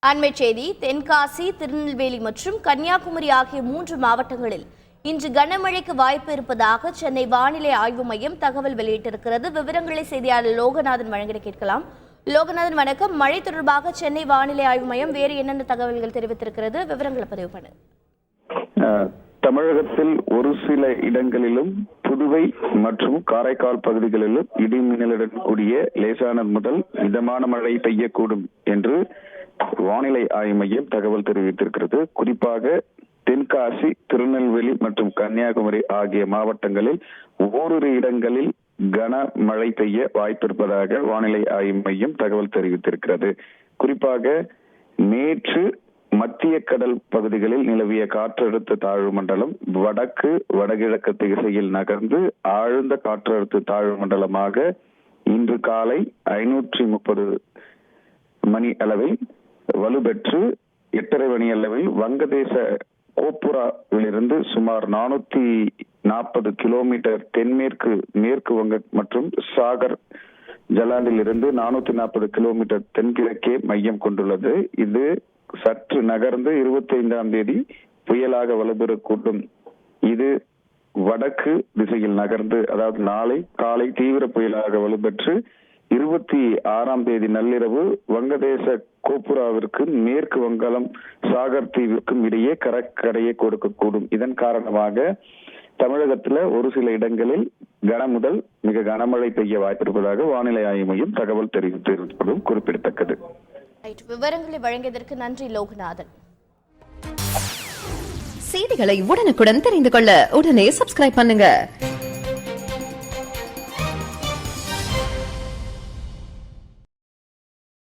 அண்மை செய்தி. தென்காசி, திருநெல்வேலி மற்றும் கன்னியாகுமரி ஆகிய 3 மாவட்டங்களில் இன்று கனமழைக்கு வாய்ப்பு இருப்பதாக சென்னை வானிலை ஆய்வு மையம் தகவல் வெளியிட்டிருக்கிறது. விவரங்களை செய்தியாளர் லோகநாதன் வழங்கிட கேட்கலாம். லோகநாதன் வணக்கம். மழை தொடர்பாக சென்னை வானிலை ஆய்வு மையம் வேறு என்னென்ன தகவல்கள் தெரிவித்திருக்கிறது? விவரங்களை பதிவு பண்ணு. தமிழகத்தில் ஒரு சில இடங்களிலும் புதுவை மற்றும் காரைக்கால் பகுதிகளிலும் இடி மின்னலுடன் கூடிய லேசான முதல் மிதமான மழை பெய்யக்கூடும் என்று வானிலை ஆய்வு மையம் தகவல் தெரிவித்திருக்கிறது. குறிப்பாக தென்காசி, திருநெல்வேலி மற்றும் கன்னியாகுமரி ஆகிய மாவட்டங்களில் ஓரிரு இடங்களில் கனமழை பெய்ய வாய்ப்பிருப்பதாக வானிலை ஆய்வு மையம் தகவல் தெரிவித்திருக்கிறது. குறிப்பாக நேற்று மத்திய கடல் பகுதிகளில் நிலவிய காற்றழுத்த தாழ்வு மண்டலம் வடக்கு வடகிழக்கு திசையில் நகர்ந்து ஆழ்ந்த காற்றழுத்த தாழ்வு மண்டலமாக இன்று காலை 530 மணி அளவில் வலுப்பெற்று 8:30 மணி அளவில் வங்கதேச கோப்புராவிலிருந்து சுமார் 440 கிலோமீட்டர் தென்மேற்கு மேற்கு வங்க மற்றும் சாகர் ஜலாந்தில் இருந்து 440 கிலோமீட்டர் தென்கிழக்கே மையம் கொண்டுள்ளது. இது சற்று நகர்ந்து 25ஆம் தேதி புயலாக வலுப்பெறக்கூடும். இது வடக்கு திசையில் நகர்ந்து, அதாவது நாளை காலை தீவிர புயலாக வலுப்பெற்று 26ஆம் தேதி நள்ளிரவு வங்கதேச கோப்புராவிற்கு மேற்கு வங்காளம் சாகர் தீவிற்கும் இடையே கடற்கரையை கொடுக்கக்கூடும். இதன் காரணமாக தமிழகத்தில் ஒரு சில இடங்களில் கன முதல் மிக கனமழை பெய்ய வாய்ப்பிருப்பதாக வானிலை ஆய்வு மையம் தகவல் தெரிவித்திருப்பதும் குறிப்பிடத்தக்கது. விவரங்களை வழங்கியதற்கு நன்றி லோகநாதன். செய்திகளை உடனுக்குடன் தெரிந்து கொள்ள உடனே சப்ஸ்கிரைப் பண்ணுங்க.